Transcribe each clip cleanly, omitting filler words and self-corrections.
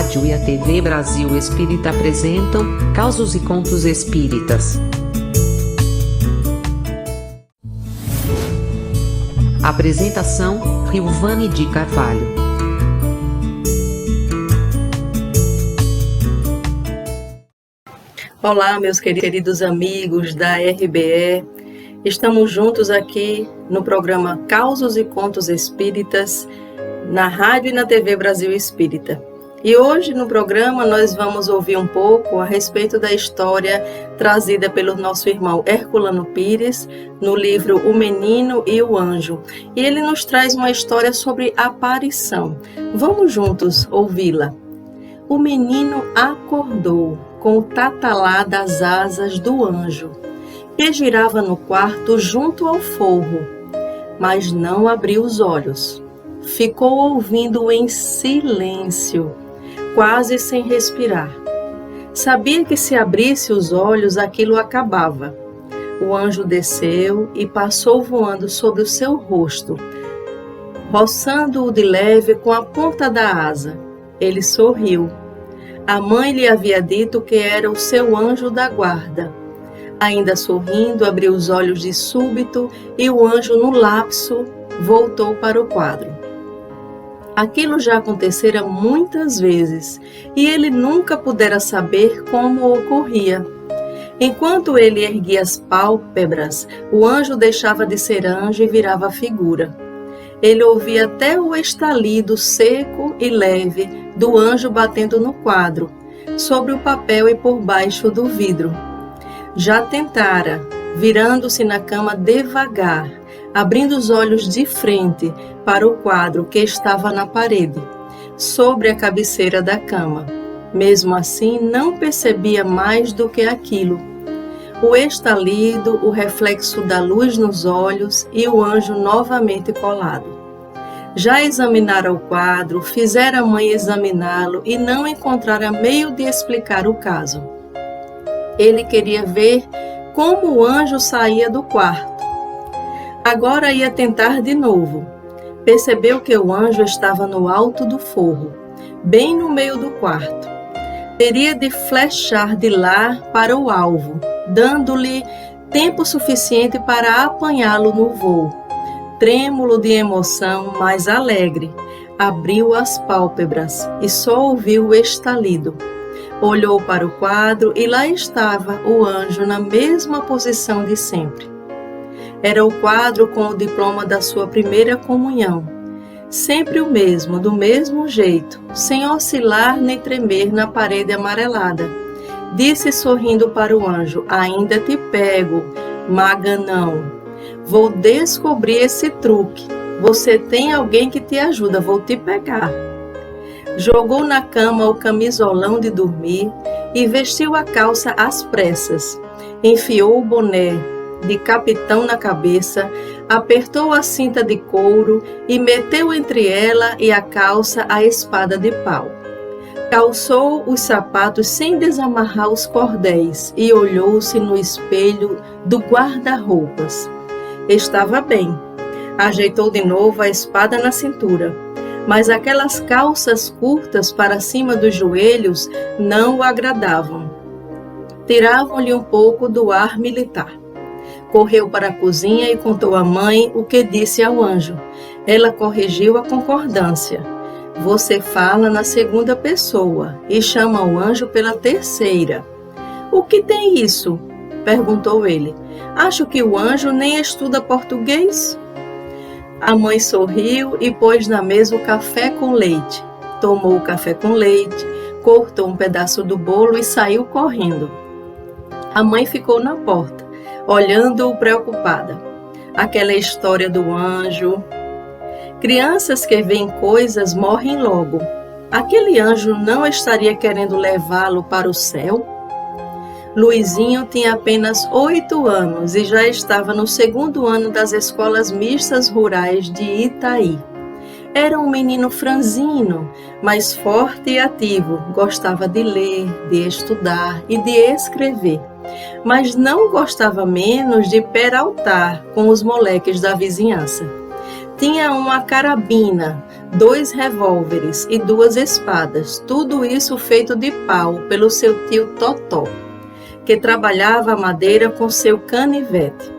rádio e a TV Brasil Espírita apresentam Causos e Contos Espíritas. Apresentação: Riovane de Carvalho. Olá, meus queridos amigos da RBE. Estamos juntos aqui no programa Causos e Contos Espíritas, na rádio e na TV Brasil Espírita. E hoje no programa nós vamos ouvir um pouco a respeito da história trazida pelo nosso irmão Herculano Pires no livro O Menino e o Anjo. E ele nos traz uma história sobre aparição. Vamos juntos ouvi-la. O menino acordou com o tatalá das asas do anjo, que girava no quarto junto ao forro, mas não abriu os olhos. Ficou ouvindo em silêncio, quase sem respirar. Sabia que se abrisse os olhos, aquilo acabava. O anjo desceu e passou voando sobre o seu rosto, roçando-o de leve com a ponta da asa. Ele sorriu. A mãe lhe havia dito que era o seu anjo da guarda. Ainda sorrindo, abriu os olhos de súbito e o anjo, no lapso, voltou para o quadro. Aquilo já acontecera muitas vezes e ele nunca pudera saber como ocorria. Enquanto ele erguia as pálpebras, o anjo deixava de ser anjo e virava figura. Ele ouvia até o estalido seco e leve do anjo batendo no quadro, sobre o papel e por baixo do vidro. Já tentara, virando-se na cama devagar, abrindo os olhos de frente para o quadro que estava na parede, sobre a cabeceira da cama. Mesmo assim, não percebia mais do que aquilo. O estalido, o reflexo da luz nos olhos e o anjo novamente colado. Já examinara o quadro, fizera a mãe examiná-lo e não encontrara meio de explicar o caso. Ele queria ver como o anjo saía do quarto. Agora ia tentar de novo. Percebeu que o anjo estava no alto do forro, bem no meio do quarto. Teria de flechar de lá para o alvo, dando-lhe tempo suficiente para apanhá-lo no voo. Trêmulo de emoção, mas alegre, abriu as pálpebras e só ouviu o estalido. Olhou para o quadro e lá estava o anjo na mesma posição de sempre. Era o quadro com o diploma da sua primeira comunhão. Sempre o mesmo, do mesmo jeito, sem oscilar nem tremer na parede amarelada. Disse sorrindo para o anjo: "Ainda te pego, maganão. Vou descobrir esse truque. Você tem alguém que te ajuda, vou te pegar." Jogou na cama o camisolão de dormir e vestiu a calça às pressas. Enfiou o boné de capitão na cabeça, apertou a cinta de couro e meteu entre ela e a calça a espada de pau. Calçou os sapatos sem desamarrar os cordéis e olhou-se no espelho do guarda-roupas. Estava bem. Ajeitou de novo a espada na cintura, mas aquelas calças curtas para cima dos joelhos não o agradavam. Tiravam-lhe um pouco do ar militar. Correu para a cozinha e contou à mãe o que disse ao anjo. Ela corrigiu a concordância. "Você fala na segunda pessoa e chama o anjo pela terceira." "O que tem isso?" perguntou ele. "Acho que o anjo nem estuda português." A mãe sorriu e pôs na mesa o café com leite. Tomou o café com leite, cortou um pedaço do bolo e saiu correndo. A mãe ficou na porta, olhando-o preocupada. Aquela história do anjo. Crianças que veem coisas morrem logo. Aquele anjo não estaria querendo levá-lo para o céu? Luizinho tinha apenas 8 anos e já estava no 2º ano das escolas mistas rurais de Itaí. Era um menino franzino, mas forte e ativo. Gostava de ler, de estudar e de escrever. Mas não gostava menos de peraltar com os moleques da vizinhança. Tinha uma carabina, 2 revólveres e 2 espadas, tudo isso feito de pau pelo seu tio Totó, que trabalhava a madeira com seu canivete.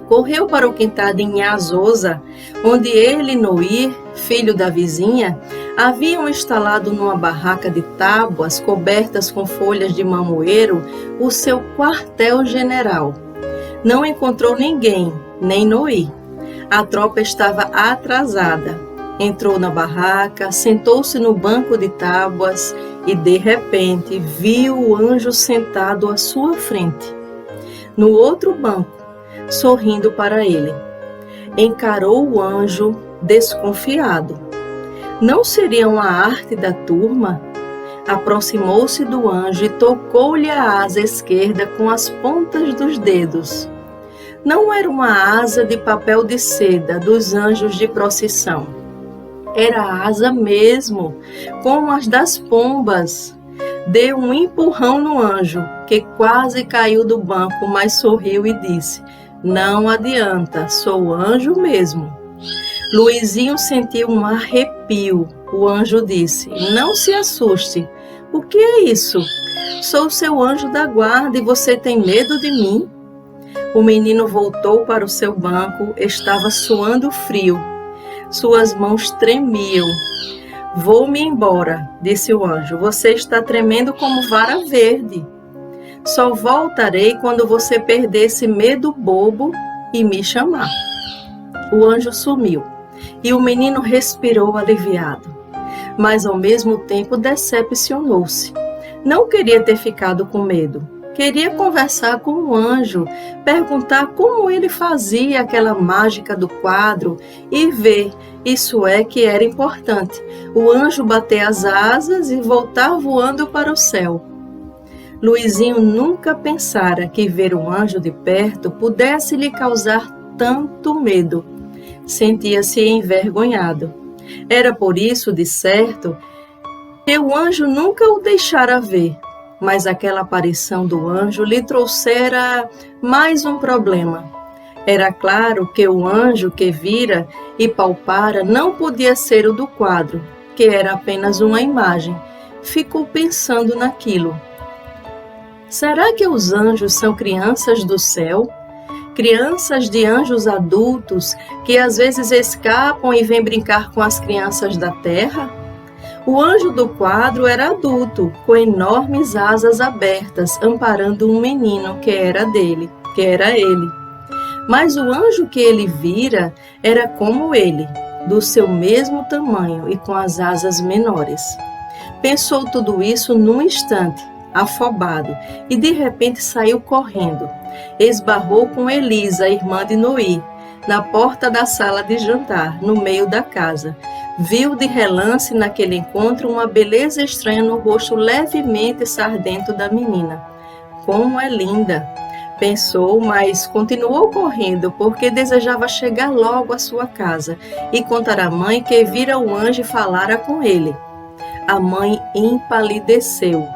Correu para o quintal de Inhazosa, onde ele e Noir, filho da vizinha, haviam instalado numa barraca de tábuas cobertas com folhas de mamoeiro o seu quartel-general. Não encontrou ninguém, nem Noir. A tropa estava atrasada. Entrou na barraca, sentou-se no banco de tábuas e, de repente, viu o anjo sentado à sua frente. No outro banco, sorrindo para ele. Encarou o anjo desconfiado. Não seria uma arte da turma? Aproximou-se do anjo e tocou-lhe a asa esquerda com as pontas dos dedos. Não era uma asa de papel de seda dos anjos de procissão. Era a asa mesmo, como as das pombas. Deu um empurrão no anjo, que quase caiu do banco, mas sorriu e disse: "Não adianta, sou anjo mesmo." Luizinho sentiu um arrepio. O anjo disse: "Não se assuste. O que é isso? Sou seu anjo da guarda e você tem medo de mim?" O menino voltou para o seu banco, estava suando frio. Suas mãos tremiam. "Vou-me embora", disse o anjo. "Você está tremendo como vara verde. Só voltarei quando você perder esse medo bobo e me chamar." O anjo sumiu e o menino respirou aliviado, mas ao mesmo tempo decepcionou-se. Não queria ter ficado com medo. Queria conversar com o anjo, perguntar como ele fazia aquela mágica do quadro e ver, isso é que era importante, o anjo bater as asas e voltar voando para o céu. Luizinho nunca pensara que ver um anjo de perto pudesse lhe causar tanto medo. Sentia-se envergonhado. Era por isso, de certo, que o anjo nunca o deixara ver. Mas aquela aparição do anjo lhe trouxera mais um problema. Era claro que o anjo que vira e palpara não podia ser o do quadro, que era apenas uma imagem. Ficou pensando naquilo. Será que os anjos são crianças do céu? Crianças de anjos adultos que às vezes escapam e vêm brincar com as crianças da terra? O anjo do quadro era adulto, com enormes asas abertas, amparando um menino que era ele. Mas o anjo que ele vira era como ele, do seu mesmo tamanho e com as asas menores. Pensou tudo isso num instante, afobado, e de repente saiu correndo. Esbarrou com Elisa, irmã de Noir, na porta da sala de jantar, no meio da casa. Viu de relance naquele encontro uma beleza estranha no rosto levemente sardento da menina. Como é linda! Pensou, mas continuou correndo, porque desejava chegar logo à sua casa e contar à mãe que vira o anjo e falara com ele. A mãe empalideceu,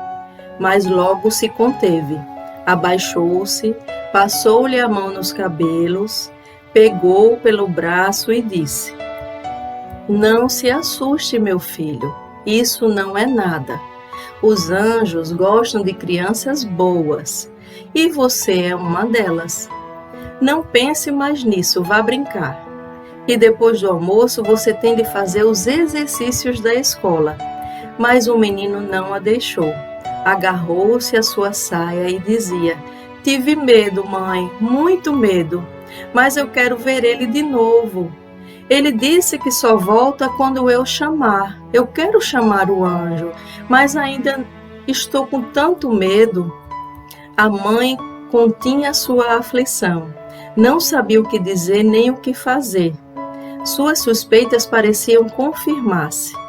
mas logo se conteve. Abaixou-se, passou-lhe a mão nos cabelos, pegou-o pelo braço e disse: "Não se assuste, meu filho, isso não é nada. Os anjos gostam de crianças boas, e você é uma delas. Não pense mais nisso, vá brincar. E depois do almoço você tem de fazer os exercícios da escola." Mas o menino não a deixou. Agarrou-se à sua saia e dizia: "Tive medo, mãe, muito medo, mas eu quero ver ele de novo. Ele disse que só volta quando eu chamar. Eu quero chamar o anjo, mas ainda estou com tanto medo." A mãe continha sua aflição. Não sabia o que dizer nem o que fazer. Suas suspeitas pareciam confirmar-se.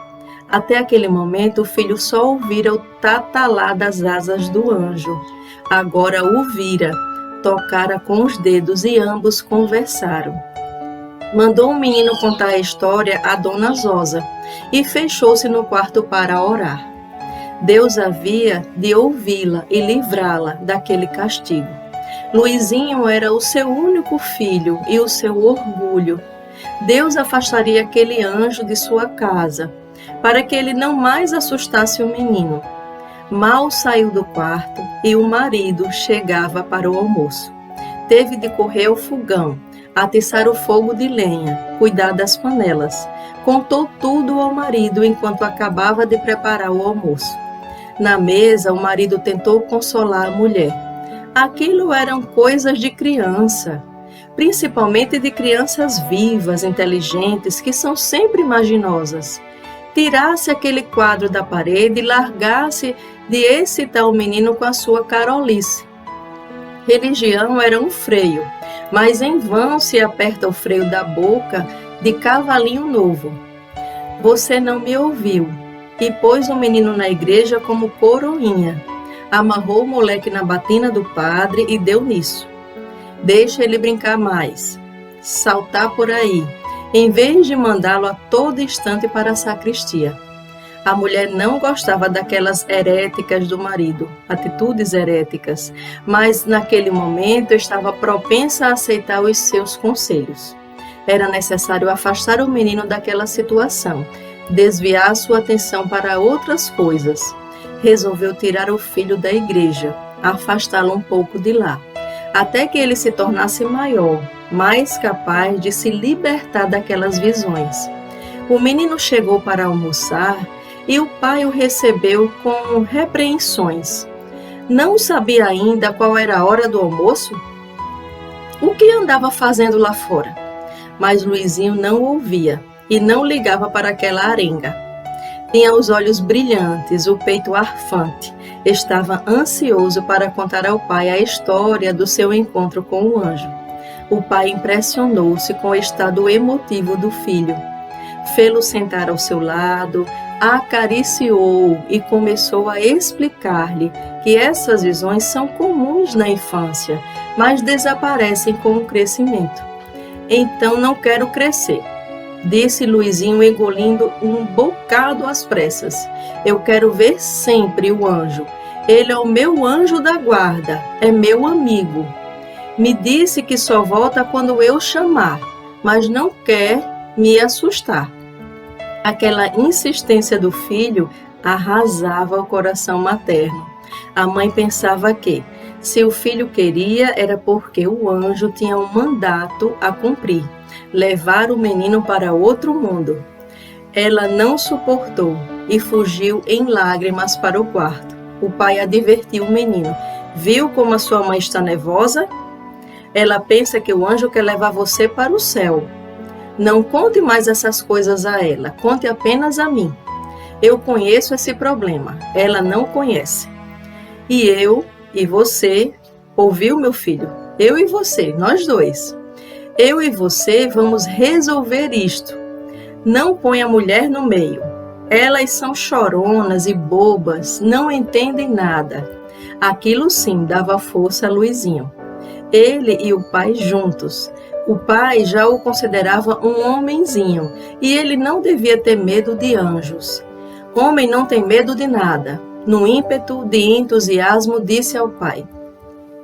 Até aquele momento, o filho só ouvira o tatalar das asas do anjo. Agora o vira, tocara com os dedos e ambos conversaram. Mandou o menino contar a história a Dona Zosa e fechou-se no quarto para orar. Deus havia de ouvi-la e livrá-la daquele castigo. Luizinho era o seu único filho e o seu orgulho. Deus afastaria aquele anjo de sua casa, para que ele não mais assustasse o menino. Mal saiu do quarto e o marido chegava para o almoço. Teve de correr ao fogão, atiçar o fogo de lenha, cuidar das panelas. Contou tudo ao marido enquanto acabava de preparar o almoço. Na mesa, o marido tentou consolar a mulher. Aquilo eram coisas de criança, principalmente de crianças vivas, inteligentes, que são sempre imaginosas. Tirasse aquele quadro da parede e largasse de excitar o menino com a sua carolice. Religião era um freio, mas em vão se aperta o freio da boca de cavalinho novo. Você não me ouviu, e pôs o menino na igreja como coroinha. Amarrou o moleque na batina do padre e deu nisso. Deixa ele brincar mais, saltar por aí, em vez de mandá-lo a todo instante para a sacristia. A mulher não gostava daquelas heréticas do marido, atitudes heréticas, mas naquele momento estava propensa a aceitar os seus conselhos. Era necessário afastar o menino daquela situação, desviar sua atenção para outras coisas. Resolveu tirar o filho da igreja, afastá-lo um pouco de lá, até que ele se tornasse maior, mais capaz de se libertar daquelas visões. O menino chegou para almoçar e o pai o recebeu com repreensões. Não sabia ainda qual era a hora do almoço? O que andava fazendo lá fora? Mas Luizinho não ouvia e não ligava para aquela arenga. Tinha os olhos brilhantes, o peito arfante. Estava ansioso para contar ao pai a história do seu encontro com o anjo. O pai impressionou-se com o estado emotivo do filho. Fê-lo sentar ao seu lado, acariciou e começou a explicar-lhe que essas visões são comuns na infância, mas desaparecem com o crescimento. Então não quero crescer, disse Luizinho engolindo um bocado às pressas. Eu quero ver sempre o anjo. Ele é o meu anjo da guarda, é meu amigo. Me disse que só volta quando eu chamar, mas não quer me assustar. Aquela insistência do filho arrasava o coração materno. A mãe pensava que, se o filho queria, era porque o anjo tinha um mandato a cumprir, levar o menino para outro mundo. Ela não suportou e fugiu em lágrimas para o quarto. O pai advertiu o menino. Viu como a sua mãe está nervosa? Ela pensa que o anjo quer levar você para o céu. Não conte mais essas coisas a ela, conte apenas a mim. Eu conheço esse problema, ela não conhece. E eu e você, ouviu, meu filho? Eu e você, nós dois. Eu e você vamos resolver isto. Não põe a mulher no meio. Elas são choronas e bobas, não entendem nada. Aquilo sim dava força a Luizinho. Ele e o pai juntos. O pai já o considerava um homenzinho e ele não devia ter medo de anjos. Homem não tem medo de nada. No ímpeto de entusiasmo, disse ao pai: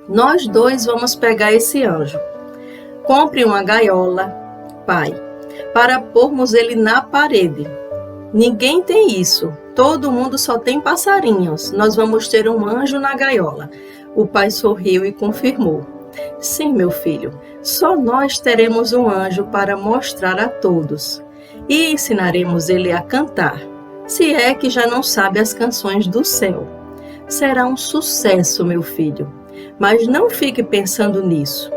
nós dois vamos pegar esse anjo. Compre uma gaiola, pai, para pormos ele na parede. Ninguém tem isso. Todo mundo só tem passarinhos. Nós vamos ter um anjo na gaiola. O pai sorriu e confirmou: sim, meu filho, só nós teremos um anjo para mostrar a todos. E ensinaremos ele a cantar, se é que já não sabe as canções do céu. Será um sucesso, meu filho. Mas não fique pensando nisso.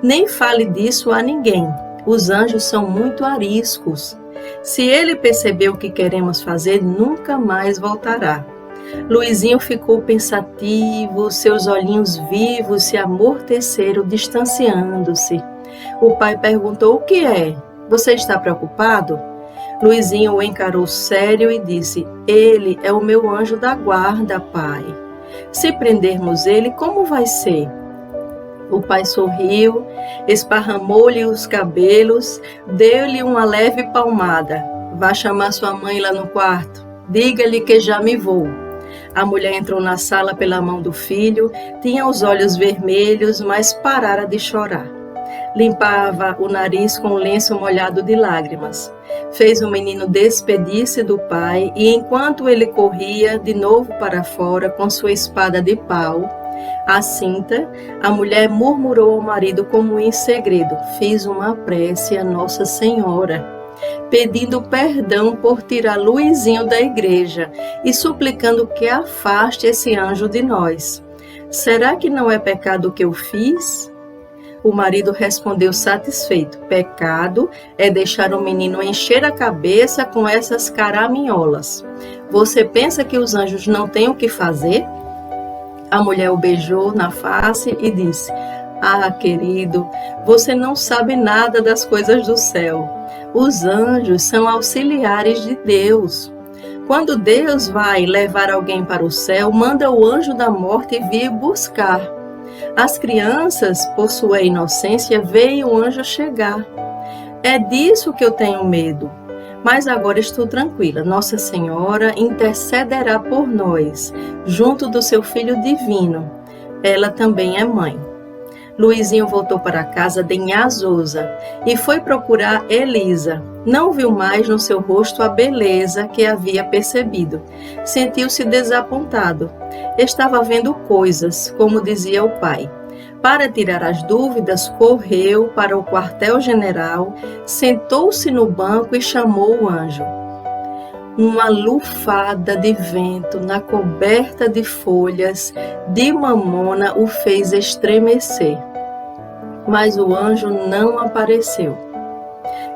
Nem fale disso a ninguém. Os anjos são muito ariscos. Se ele perceber o que queremos fazer, nunca mais voltará. Luizinho ficou pensativo, seus olhinhos vivos se amorteceram, distanciando-se. O pai perguntou: o que é? Você está preocupado? Luizinho o encarou sério e disse: ele é o meu anjo da guarda, pai. Se prendermos ele, como vai ser? O pai sorriu, esparramou-lhe os cabelos, deu-lhe uma leve palmada. Vá chamar sua mãe lá no quarto. Diga-lhe que já me vou. A mulher entrou na sala pela mão do filho, tinha os olhos vermelhos, mas parara de chorar. Limpava o nariz com um lenço molhado de lágrimas. Fez o menino despedir-se do pai e, enquanto ele corria de novo para fora com sua espada de pau, a cinta, a mulher murmurou ao marido como em segredo: fiz uma prece a Nossa Senhora, pedindo perdão por tirar Luizinho da igreja e suplicando que afaste esse anjo de nós. Será que não é pecado o que eu fiz? O marido respondeu satisfeito: pecado é deixar o menino encher a cabeça com essas caraminholas. Você pensa que os anjos não têm o que fazer? A mulher o beijou na face e disse: ah, querido, você não sabe nada das coisas do céu. Os anjos são auxiliares de Deus. Quando Deus vai levar alguém para o céu, manda o anjo da morte vir buscar. As crianças, por sua inocência, veem o anjo chegar. É disso que eu tenho medo. Mas agora estou tranquila. Nossa Senhora intercederá por nós, junto do seu Filho Divino. Ela também é mãe. Luizinho voltou para casa denhasosa e foi procurar Elisa. Não viu mais no seu rosto a beleza que havia percebido. Sentiu-se desapontado. Estava vendo coisas, como dizia o pai. Para tirar as dúvidas, correu para o quartel-general, sentou-se no banco e chamou o anjo. Uma lufada de vento na coberta de folhas de mamona o fez estremecer. Mas o anjo não apareceu.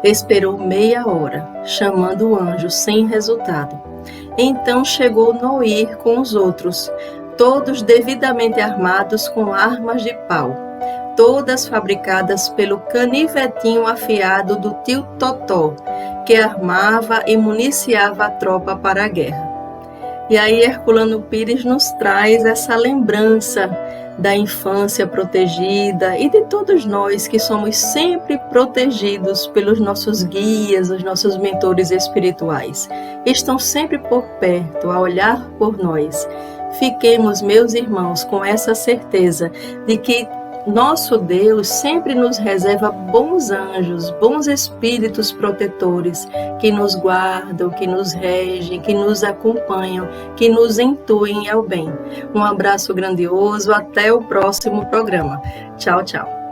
Esperou meia hora, chamando o anjo sem resultado. Então chegou Noir com os outros, todos devidamente armados com armas de pau, todas fabricadas pelo canivetinho afiado do tio Totó, que armava e municiava a tropa para a guerra. E aí Herculano Pires nos traz essa lembrança da infância protegida e de todos nós que somos sempre protegidos pelos nossos guias, os nossos mentores espirituais. Estão sempre por perto, a olhar por nós. Fiquemos, meus irmãos, com essa certeza de que nosso Deus sempre nos reserva bons anjos, bons espíritos protetores que nos guardam, que nos regem, que nos acompanham, que nos intuem ao bem. Um abraço grandioso, até o próximo programa. Tchau, tchau.